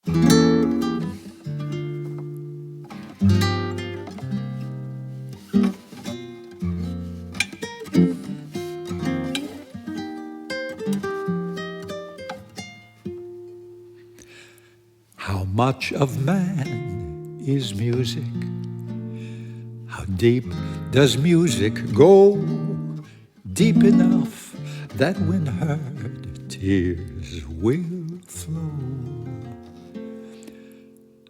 How much of man is music? How deep does music go? Deep enough that when heard, tears will flow.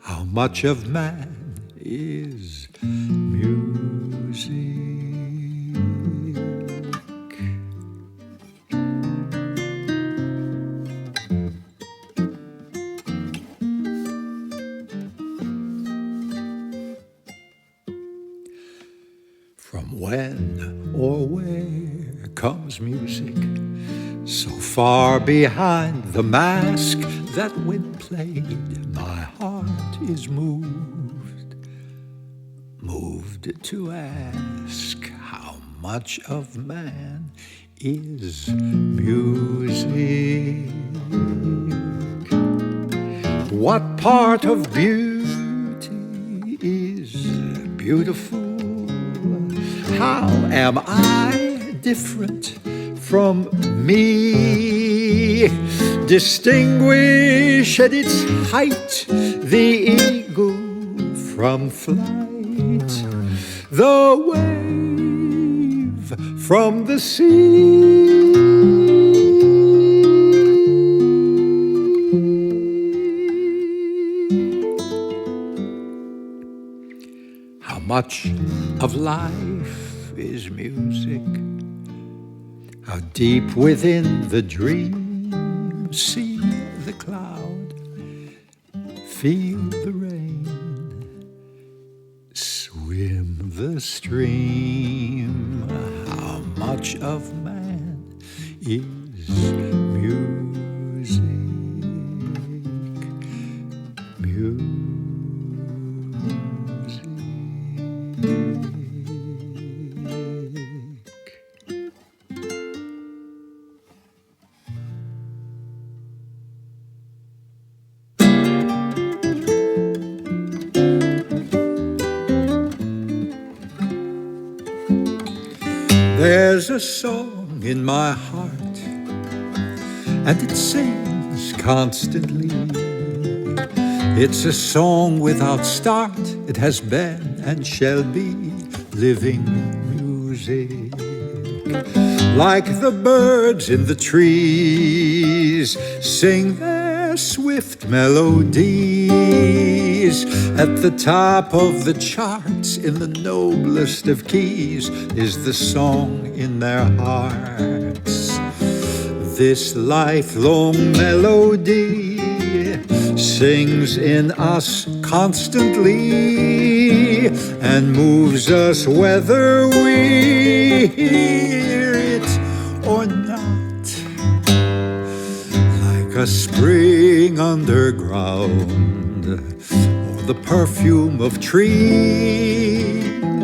How much of man is music? From when or where comes music? So far behind the mask that when played, my heart is moved to ask how much of man is music? What part of beauty is beautiful? How am I different from me? Distinguish at its height the eagle from flight, the wave from the sea. How much of life is music? How deep within the dream? See the cloud, feel the rain, swim the stream. How much of man is music? Music. There's a song in my heart, and it sings constantly. It's a song without start. It has been and shall be living music. Like the birds in the trees sing their swift melodies. At the top of the charts, in the noblest of keys, is the song in their hearts. This lifelong melody sings in us constantly and moves us whether we hear it or not. Like a spring underground, or the perfume of trees.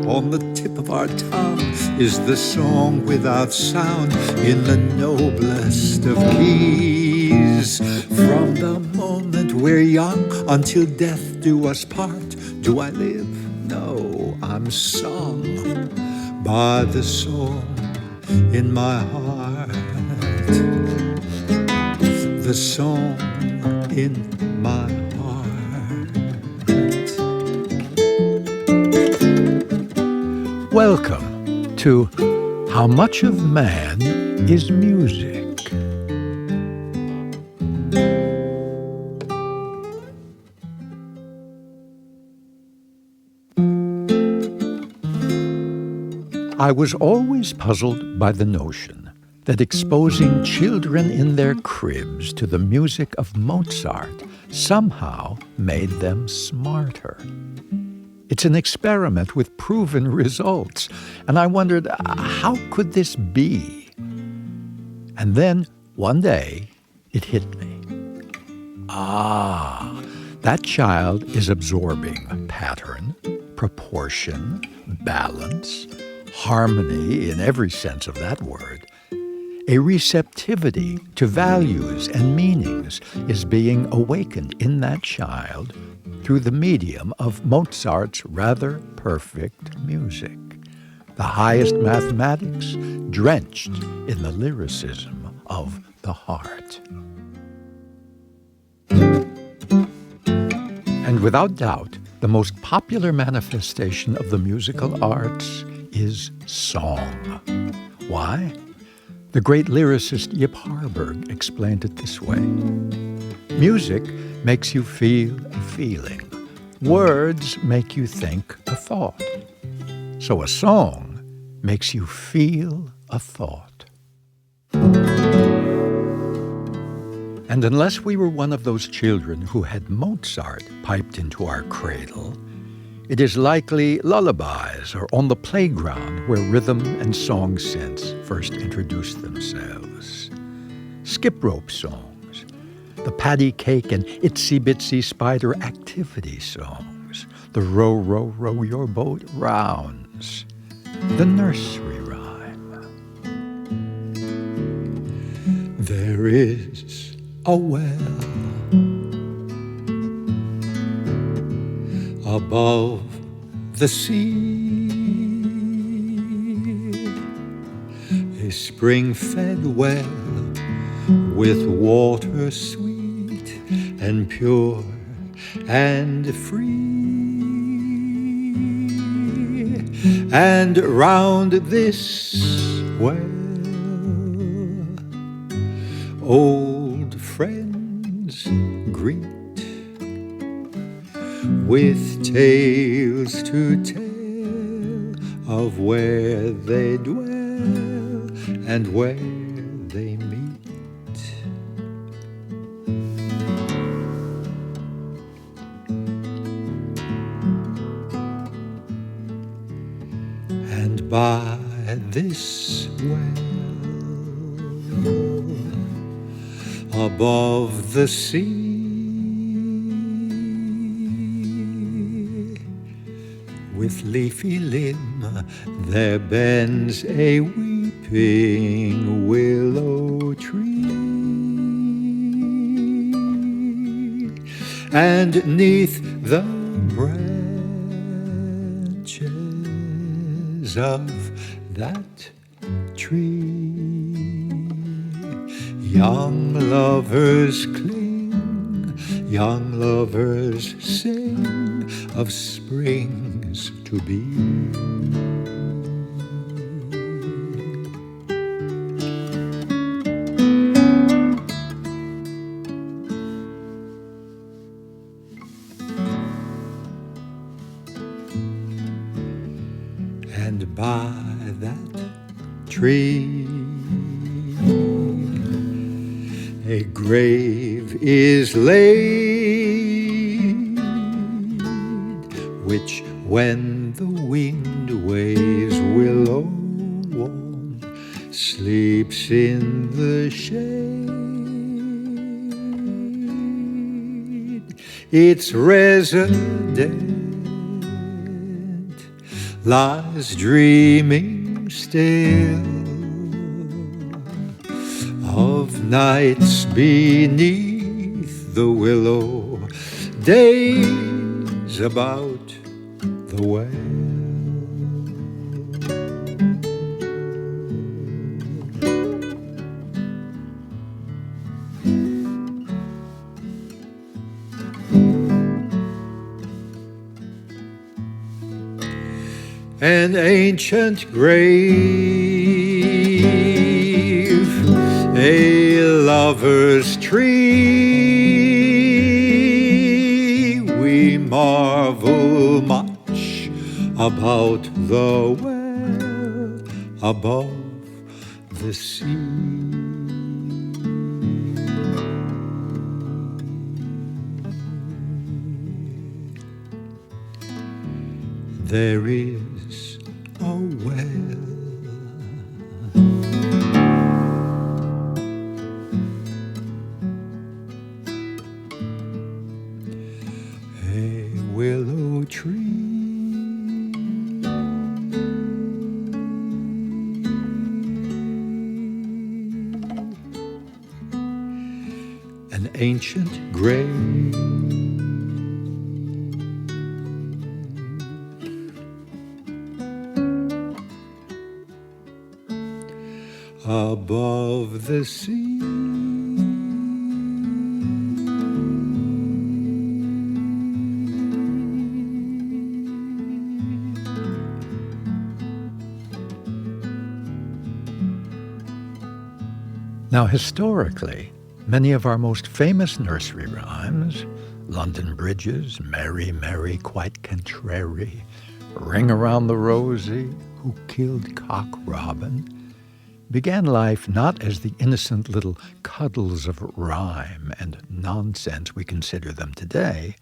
On the tip of our tongue is the song without sound in the noblest of keys. From the moment we're young until death do us part, do I live? No, I'm sung by the song in my heart. The song in my heart. Welcome to How Much of Man is Music? I was always puzzled by the notion that exposing children in their cribs to the music of Mozart somehow made them smarter. It's an experiment with proven results, and I wondered, how could this be? And then, one day, it hit me. That child is absorbing pattern, proportion, balance, harmony in every sense of that word, a receptivity to values and meanings genius is being awakened in that child through the medium of Mozart's rather perfect music. The highest mathematics drenched in the lyricism of the heart. And without doubt, the most popular manifestation of the musical arts is song. Why? The great lyricist Yip Harburg explained it this way. Music makes you feel a feeling. Words make you think a thought. So a song makes you feel a thought. And unless we were one of those children who had Mozart piped into our cradle, it is likely lullabies or on the playground where rhythm and song sense first introduced themselves. Skip rope songs, the patty cake and itsy bitsy spider activity songs, the row, row, row your boat rounds, the nursery rhyme. There is a well above the sea, a spring-fed well with water sweet and pure and free. And round this well old friends greet, with tales to tell of where they dwell and where they meet. And by this well above the sea, with leafy limb there bends a weeping willow tree, and 'neath the branches of that tree young lovers cling, young lovers sing of springs to be. And by that tree a grave is laid, which when the wind waves willow warm sleeps in the shade. Its resident lies dreaming still of nights beneath the willow, days about the well. An ancient grave, a lover's tree. We marvel much about the well above the sea. There is a well willow tree, an ancient grave. Above the sea, Now, historically, many of our most famous nursery rhymes, London Bridges, Mary, Mary, quite contrary, Ring Around the Rosie, Who Killed Cock Robin, began life not as the innocent little cuddles of rhyme and nonsense we consider them today,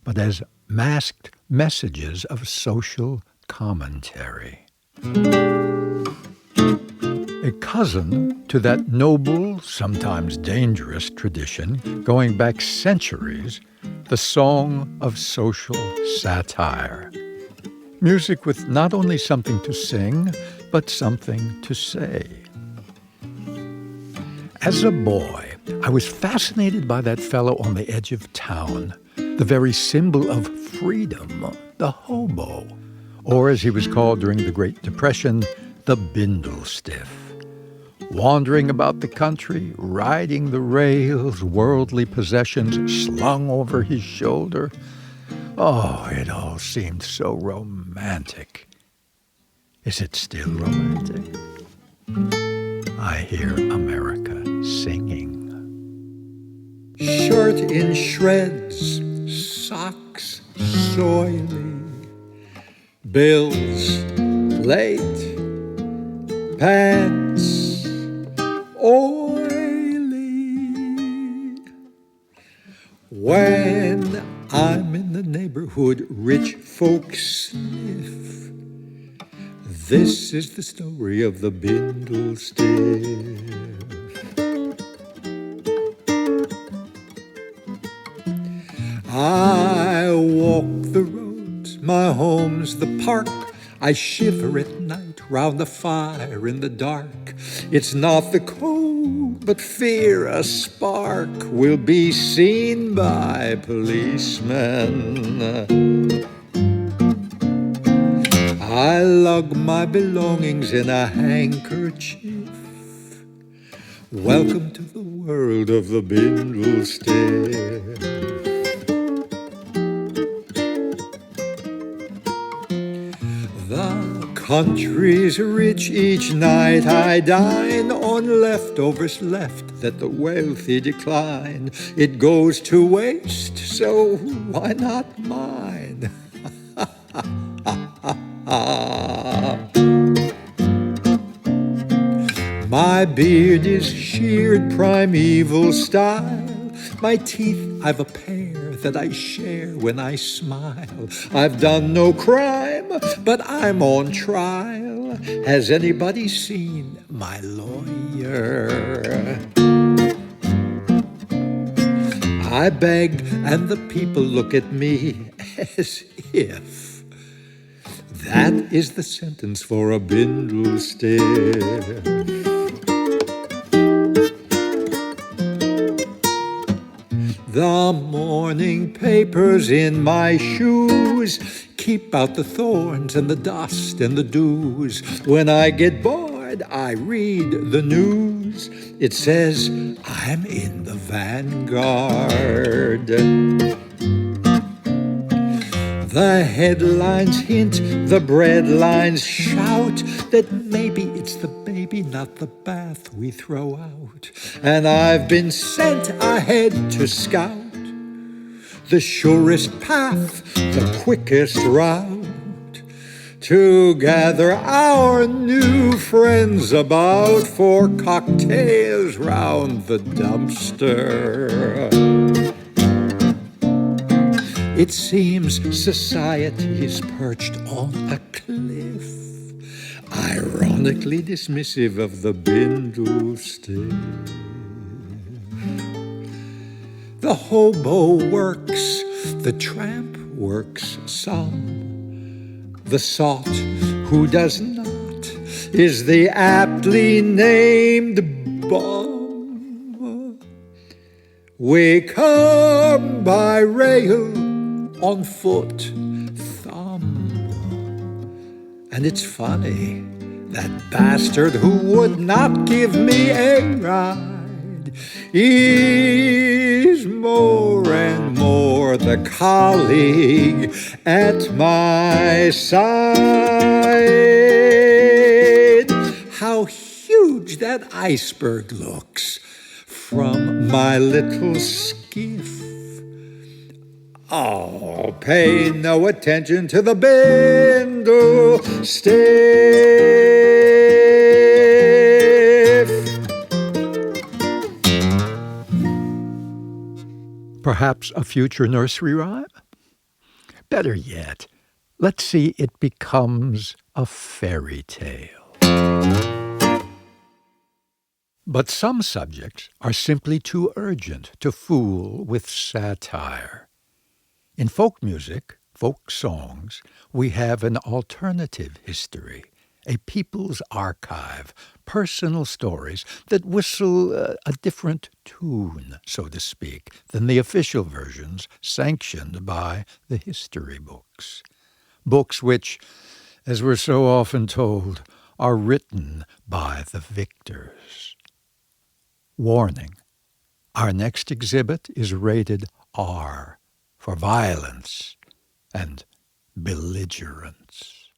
but as masked messages of social commentary. A cousin to that noble, sometimes dangerous tradition going back centuries, the song of social satire. Music with not only something to sing, but something to say. As a boy, I was fascinated by that fellow on the edge of town, the very symbol of freedom, the hobo, or as he was called during the Great Depression, the Bindlestiff. Wandering about the country, riding the rails, worldly possessions slung over his shoulder. Oh, it all seemed so romantic. Is it still romantic? I hear America singing. Shirt in shreds, socks soily, bills late, pants oily. When I'm in the neighborhood rich folks sniff, this is the story of the Bindlestiff. I walk the roads, my home's the park. I shiver at night round the fire in the dark. It's not the cold, but fear a spark will be seen by policemen. I lug my belongings in a handkerchief. Welcome to the world of the Bindlestiff. The country's rich, each night I dine on leftovers left that the wealthy decline. It goes to waste, so why not mine? My beard is sheared primeval style. My teeth, I've a pair that I share when I smile. I've done no crime, but I'm on trial. Has anybody seen my lawyer? I beg, and the people look at me as if that is the sentence for a Bindlestiff. The morning papers in my shoes keep out the thorns and the dust and the dews. When I get bored, I read the news. It says I'm in the vanguard. The headlines hint, the breadlines shout that maybe it's the baby, not the bath we throw out. And I've been sent ahead to scout the surest path, the quickest route, to gather our new friends about for cocktails round the dumpster. It seems society is perched on a cliff, ironically dismissive of the Bindlestiff. The hobo works, the tramp works some. The sot who does not is the aptly named bum. We come by rail, on foot, thumb. And it's funny, that bastard who would not give me a ride is more and more the colleague at my side. How huge that iceberg looks from my little skiff. Oh, pay no attention to the Bindlestiff. Perhaps a future nursery rhyme? Better yet, let's see it becomes a fairy tale. But some subjects are simply too urgent to fool with satire. In folk music, folk songs, we have an alternative history, a people's archive, personal stories that whistle a different tune, so to speak, than the official versions sanctioned by the history books. Books which, as we're so often told, are written by the victors. Warning, our next exhibit is rated R for violence and belligerence.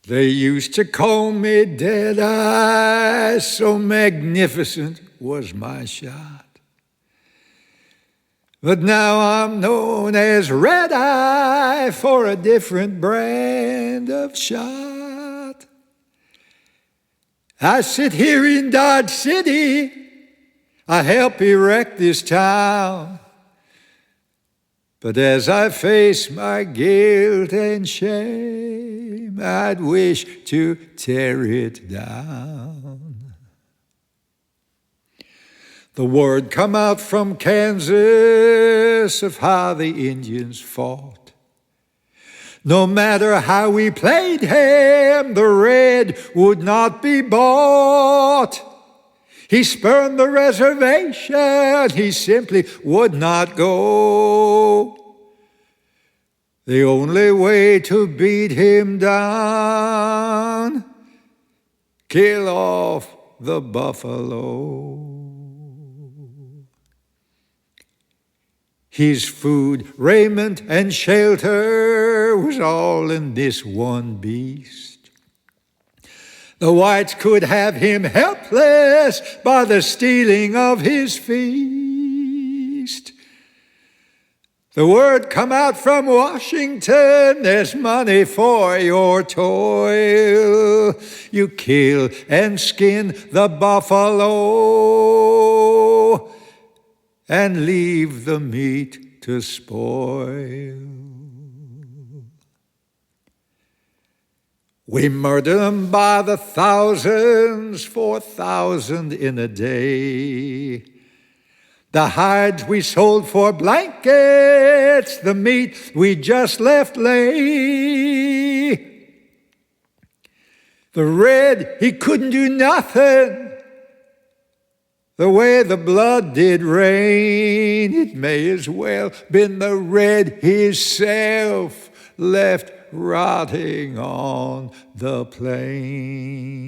They used to call me Deadeye, so magnificent was my shot. But now I'm known as Red Eye for a different brand of shot. I sit here in Dodge City, I help erect this town. But as I face my guilt and shame, I'd wish to tear it down. The word come out from Kansas of how the Indians fought. No matter how we played him, the red would not be bought. He spurned the reservation, he simply would not go. The only way to beat him down, kill off the buffalo. His food, raiment, and shelter was all in this one beast. The whites could have him helpless by the stealing of his feast. The word come out from Washington, there's money for your toil. You kill and skin the buffalo and leave the meat to spoil. We murder them by the thousands, 4,000 in a day. The hides we sold for blankets, the meat we just left lay. The red, he couldn't do nothing. The way the blood did rain, it may as well been the red himself left rotting on the plain.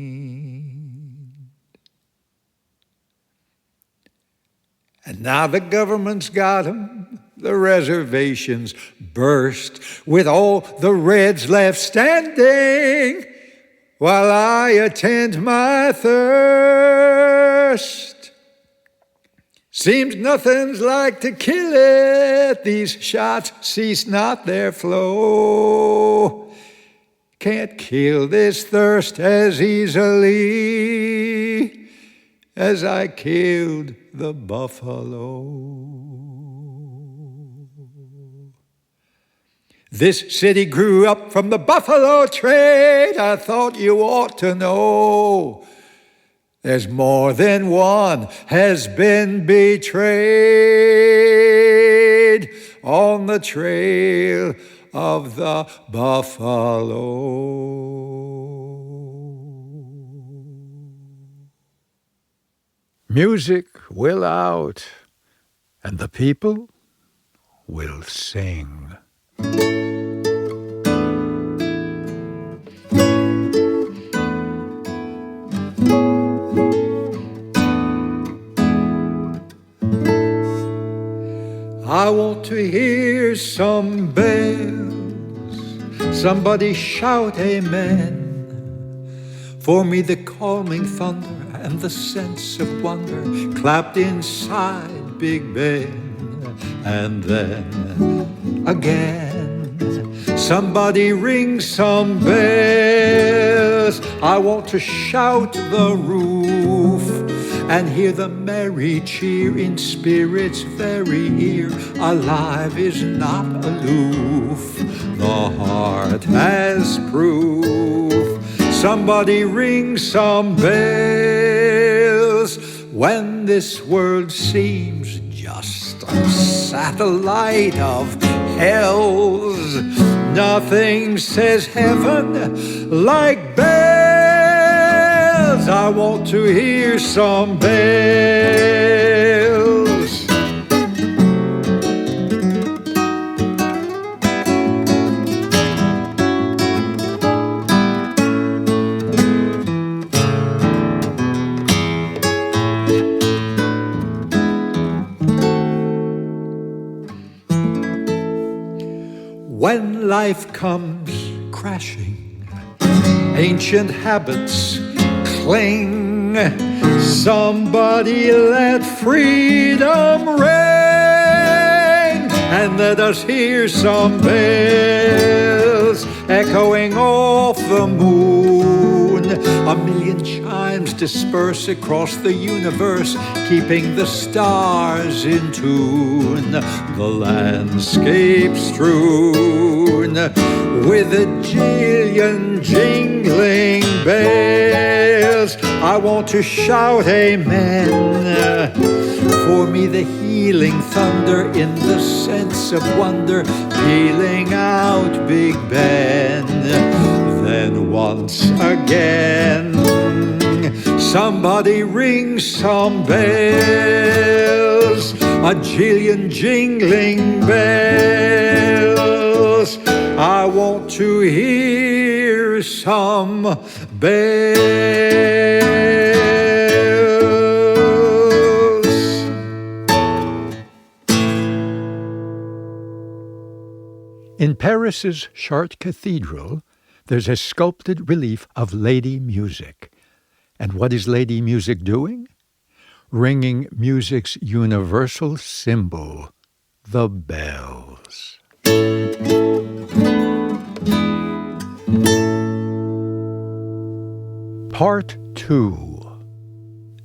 And now the government's got 'em, the reservations burst, with all the reds left standing, while I attend my thirst. Seems nothing's like to kill it, these shots cease not their flow. Can't kill this thirst as easily as I killed the buffalo. This city grew up from the buffalo trade, I thought you ought to know. There's more than one has been betrayed on the trail of the buffalo. Music will out, and the people will sing. I want to hear some bells, somebody shout amen. For me the calming thunder and the sense of wonder clapped inside Big Ben. And then again, somebody ring some bells. I want to shout the roof and hear the merry cheer in spirit's very ear. Alive is not aloof, the heart has proof. Somebody ring some bells when this world seems just a satellite of hells. Nothing says heaven like bells. I want to hear some bells. When life comes crashing, ancient habits cling. Somebody let freedom ring, and let us hear some bells echoing off the moon. A million chimes disperse across the universe, keeping the stars in tune. The landscape strewn with a jillion jingling bells. I want to shout amen. For me the healing thunder in the sense of wonder, pealing out Big Ben. Then once again, somebody ring some bells, a jillion jingling bells. I want to hear some bells. In Paris's Chartres Cathedral, there's a sculpted relief of Lady Music. And what is Lady Music doing? Ringing music's universal symbol, the bells. Part 2.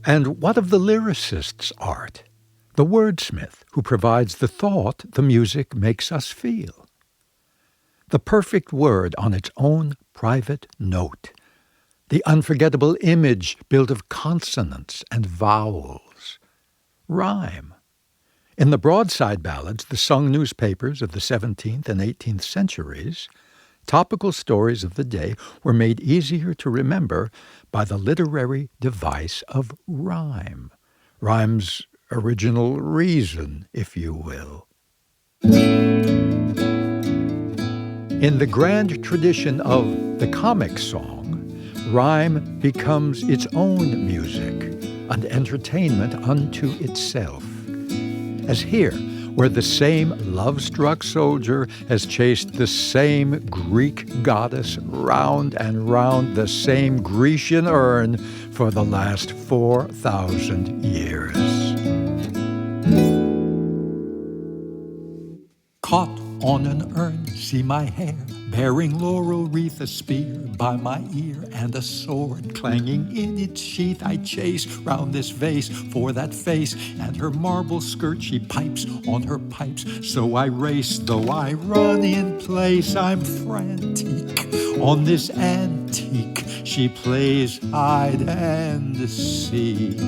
And what of the lyricist's art? The wordsmith who provides the thought the music makes us feel. The perfect word on its own private note. The unforgettable image built of consonants and vowels. Rhyme. In the broadside ballads, the sung newspapers of the 17th and 18th centuries, topical stories of the day were made easier to remember by the literary device of rhyme. Rhyme's original reason, if you will. In the grand tradition of the comic song, rhyme becomes its own music, an entertainment unto itself. As here, where the same love-struck soldier has chased the same Greek goddess round and round the same Grecian urn for the last 4,000 years. Caught on an urn, see my hair, bearing laurel wreath, a spear by my ear, and a sword clanging in its sheath. I chase round this vase for that face, and her marble skirt she pipes on her pipes. So I race, though I run in place, I'm frantic. On this antique she plays hide and seek.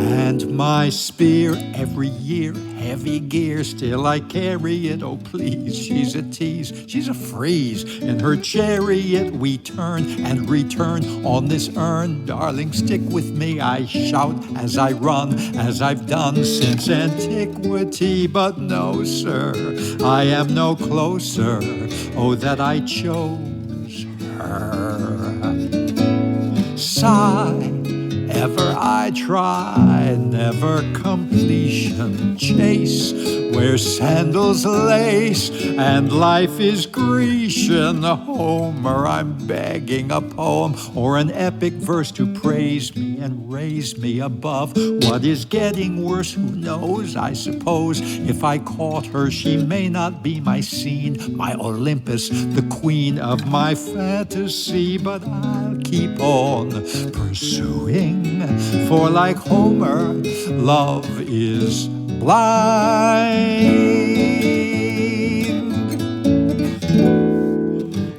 And my spear every year, heavy gear, still I carry it, oh please. She's a tease, she's a freeze. In her chariot we turn and return on this urn. Darling, stick with me, I shout as I run, as I've done since antiquity. But no, sir, I am no closer, oh that I chose her. Sigh, ever I try, never completion chase, where sandals lace and life is Grecian. Homer, I'm begging a poem or an epic verse to praise me and raise me above what is getting worse. Who knows? I suppose if I caught her, she may not be my scene, my Olympus, the queen of my fantasy. But I'll keep on pursuing, for like Homer, love is blind.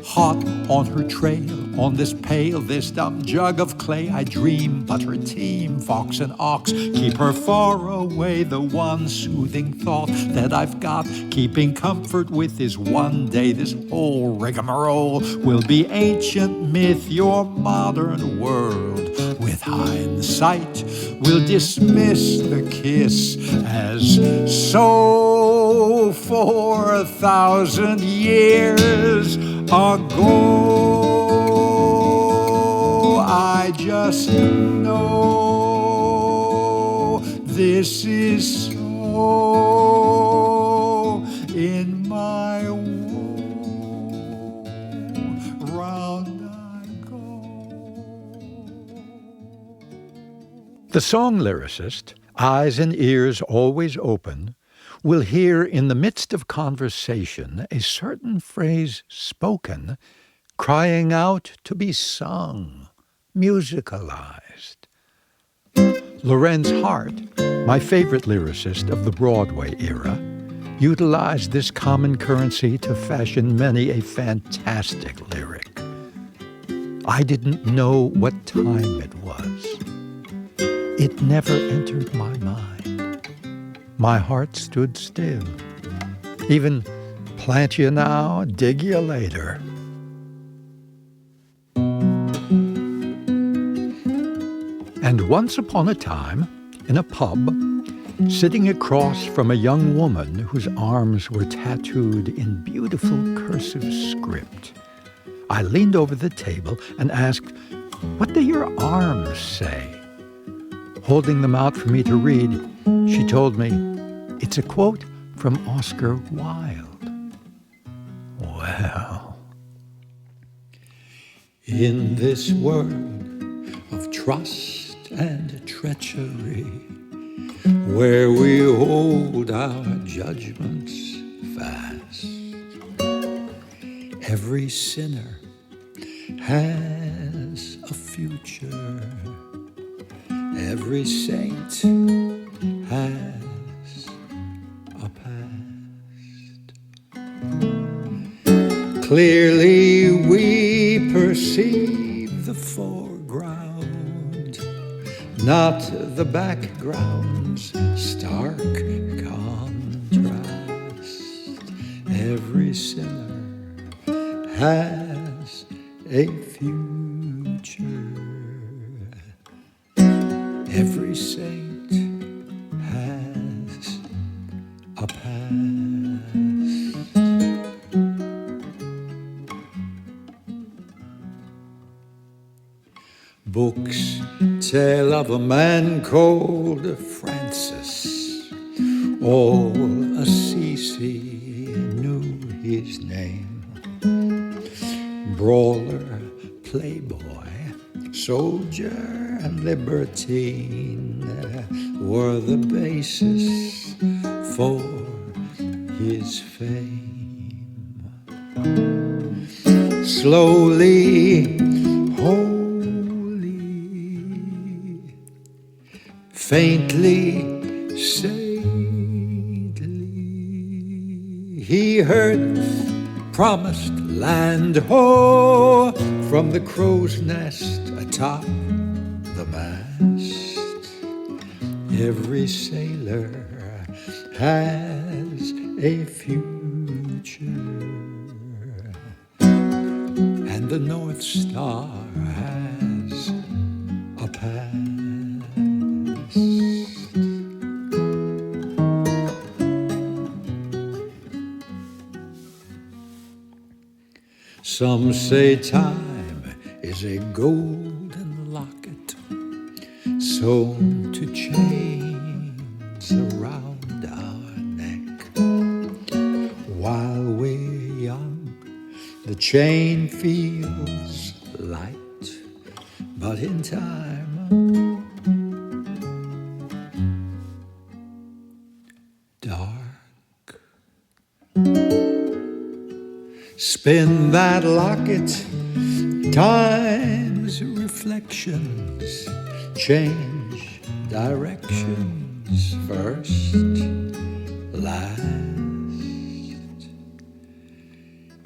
Hot on her trail, on this pail, this dumb jug of clay, I dream, but her team, fox and ox, keep her far away. The one soothing thought that I've got, keeping comfort with, is one day this whole rigmarole will be ancient myth. Your modern world, with hindsight, will dismiss the kiss as so 4,000 years ago. I just know this is so. In my woe, round I go. The song Lyricist, eyes and ears always open, will hear in the midst of conversation a certain phrase spoken, crying out to be sung, musicalized. Lorenz Hart, my favorite lyricist of the Broadway era, utilized this common currency to fashion many a fantastic lyric. I didn't know what time it was. It never entered my mind. My heart stood still. Even plant you now, dig you later. And once upon a time, in a pub, sitting across from a young woman whose arms were tattooed in beautiful cursive script, I leaned over the table and asked, "What do your arms say?" Holding them out for me to read, she told me, "It's a quote from Oscar Wilde." Well, in this world of trust and treachery, where we hold our judgments fast, every sinner has a future, every saint has a past. Clearly we perceive the foreground, not the background's stark contrast. Every sinner has a future, every saint has a past. Books tell of a man called Francis. All Assisi knew his name. Brawler, playboy, soldier, and libertine were the basis for his fame. Slowly, faintly, saintly, he heard promised land, ho, from the crow's nest atop the mast. Every sailor has a future, and the North Star has a past. Some say time is a golden locket sewn to chains around our neck. While we're young, the chain feels light, but in time, dark. Spin that locket, time's reflections change directions, first, last.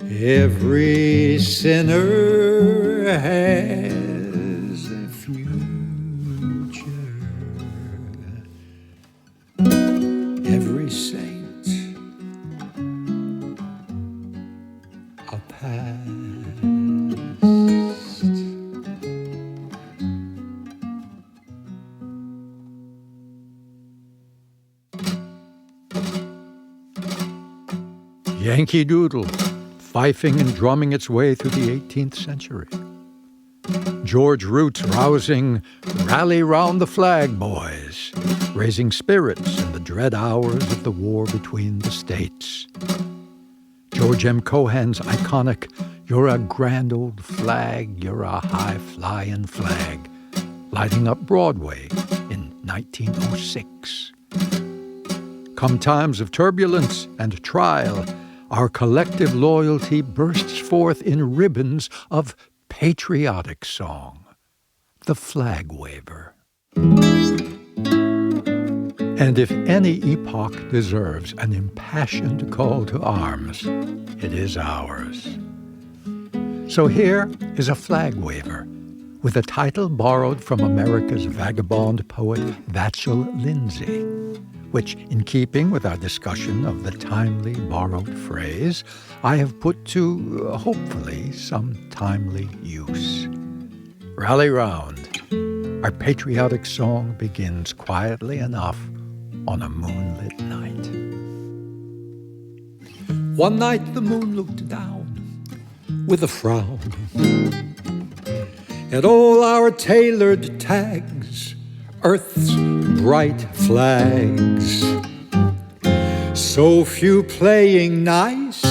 Every sinner has a future, every saint a past. Yankee Doodle, fifing and drumming its way through the 18th century. George Root's rousing Rally Round the Flag Boys, raising spirits in the dread hours of the war between the states. George M. Cohan's iconic You're a Grand Old Flag, You're a High-Flying Flag, lighting up Broadway in 1906. Come times of turbulence and trial, our collective loyalty bursts forth in ribbons of patriotic song, the flag waver. And if any epoch deserves an impassioned call to arms, it is ours. So here is a flag waver, with a title borrowed from America's vagabond poet Vachel Lindsay, which, in keeping with our discussion of the timely borrowed phrase, I have put to, hopefully, some timely use. Rally round. Our patriotic song begins quietly enough on a moonlit night. One night the moon looked down with a frown at all our tailored tags, Earth's bright flags. So few playing nice,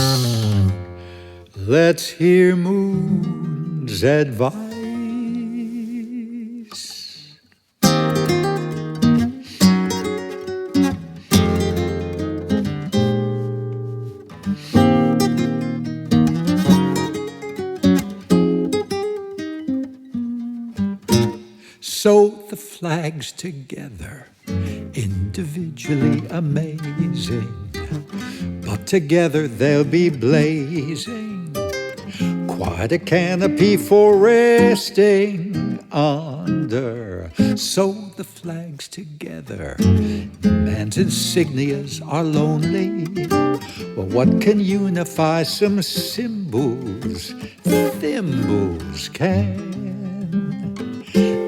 let's hear Moon's advice. Sew the flags together, individually amazing, but together they'll be blazing. Quite a canopy for resting under. Sew the flags together. Man's insignias are lonely. Well, what can unify some symbols? Thimbles can.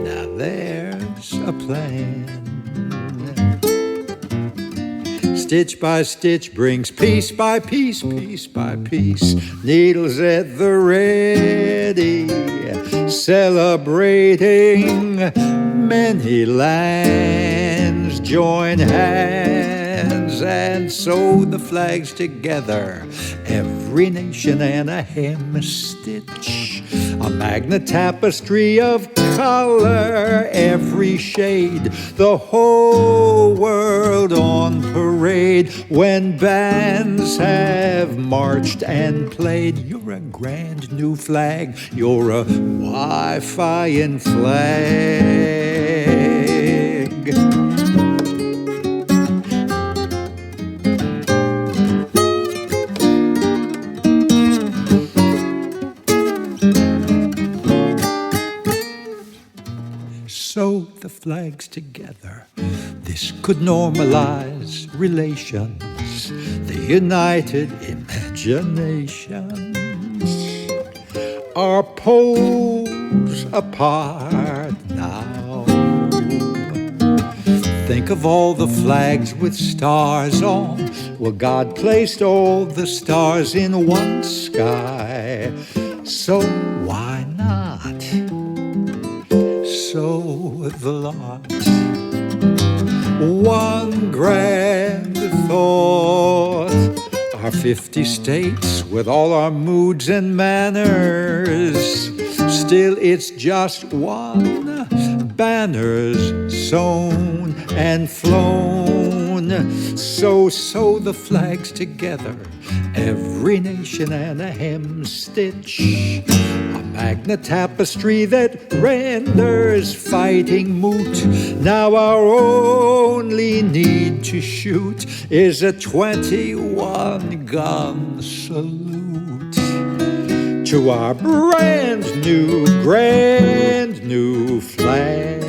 Now there's a plan. Stitch by stitch brings piece by piece, piece by piece. Needles at the ready, celebrating many lands. Join hands and sew the flags together. Every nation and a hem stitch, a magnet tapestry of color, every shade, the whole world on parade. When bands have marched and played, you're a grand new flag, you're a Wi-Fi-ing flag. Sew the flags together. This could normalize relations, the united imaginations are poles apart now. Think of all the flags with stars on. Well, God placed all the stars in one sky, so why not sow the lot? One grand thought, our 50 states with all our moods and manners, still it's just one, banners sewn and flown. So sew the flags together, every nation and a hem stitch, a magna tapestry that renders fighting moot. Now our only need to shoot is a 21-gun salute to our brand new flag.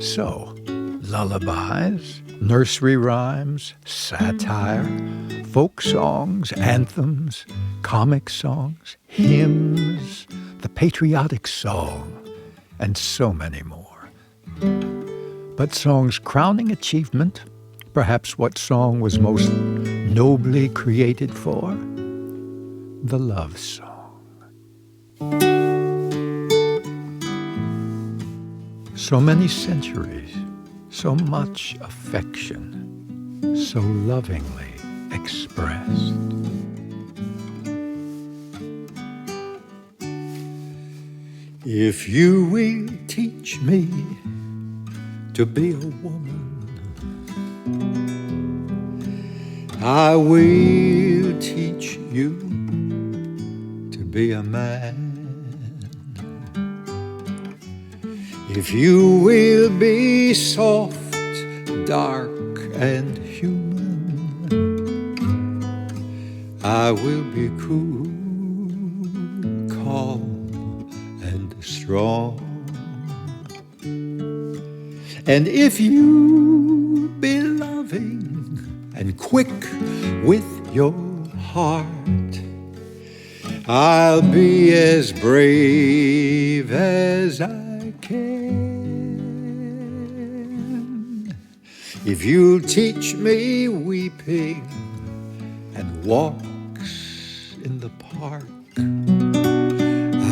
So, lullabies, nursery rhymes, satire, folk songs, anthems, comic songs, hymns, the patriotic song, and so many more. But song's crowning achievement, perhaps what song was most nobly created for? The love song. So many centuries, so much affection, so lovingly expressed. If you will teach me to be a woman, I will teach you to be a man. If you will be soft, dark, and human, I will be cool, calm, and strong. And if you be loving and quick with your heart, I'll be as brave as I can. If you'll teach me weeping and walks in the park,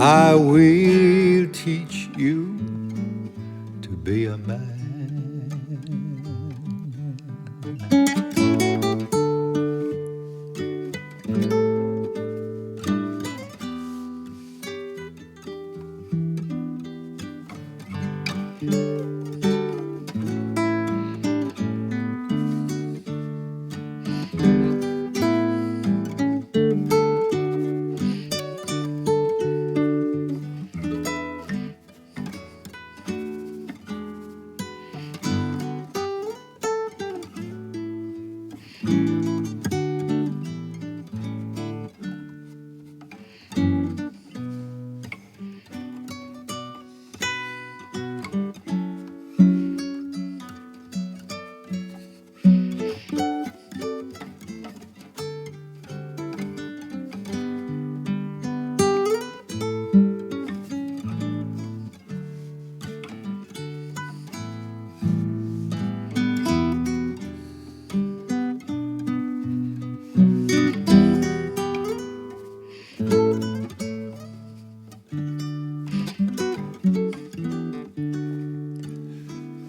I will teach you to be a man.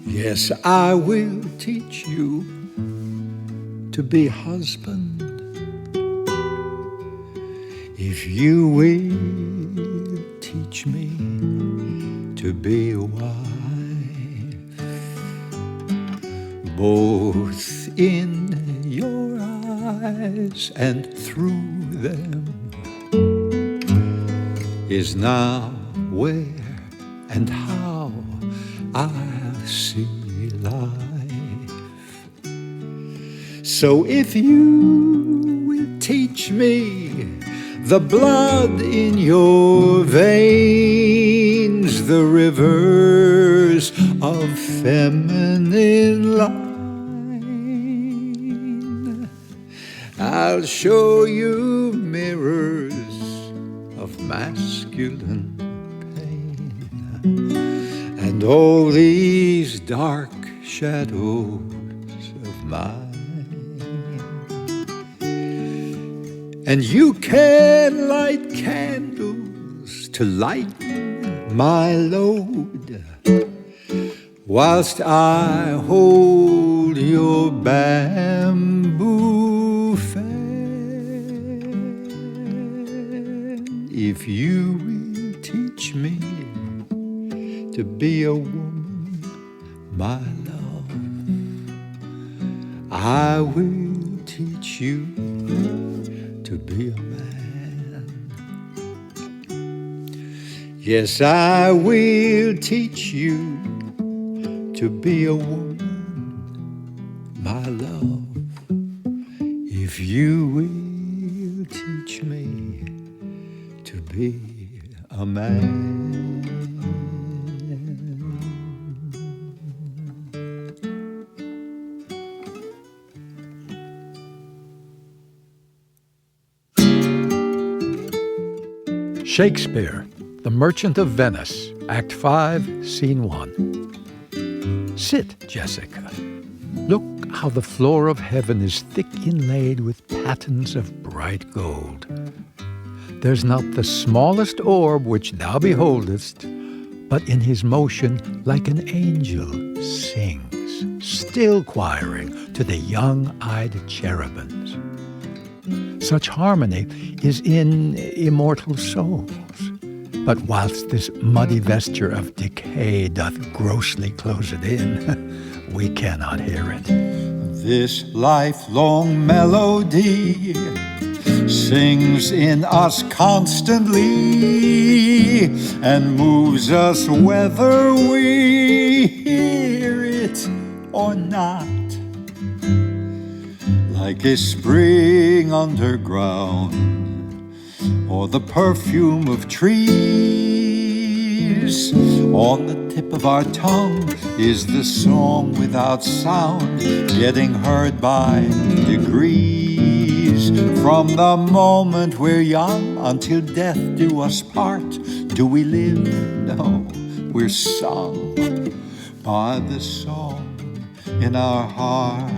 Yes, I will teach you to be husband, if you will teach me to be wife, both in your eyes and through them is now where and how I see life. So if you will teach me the blood in your veins, the rivers of feminine line, I'll show you mirrors of masculine pain, and all these dark shadows of mine. And you can light candles to lighten my load, whilst I hold your bamboo fan. If you will teach me to be a woman, my love, I will teach you to be a man. Yes, I will teach you to be a woman, my love, if you will teach me to be a man. Shakespeare, The Merchant of Venice, Act 5, Scene 1. Sit, Jessica. Look how the floor of heaven is thick inlaid with patterns of bright gold. There's not the smallest orb which thou beholdest, but in his motion like an angel sings, still choiring to the young-eyed cherubims. Such harmony is in immortal souls. But whilst this muddy vesture of decay doth grossly close it in, we cannot hear it. This lifelong melody sings in us constantly and moves us whether we hear it or not. Like a spring underground, or the perfume of trees, on the tip of our tongue is the song without sound, getting heard by degrees. From the moment we're young until death do us part, do we live? No, we're sung by the song in our heart.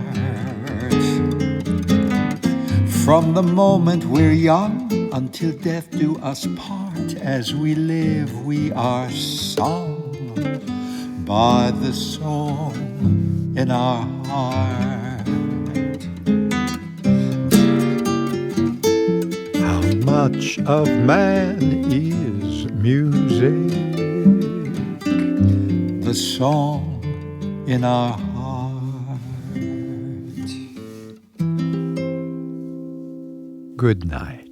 From the moment we're young until death do us part, as we live we are sung by the song in our heart. How much of man is music? The song in our heart. Good night.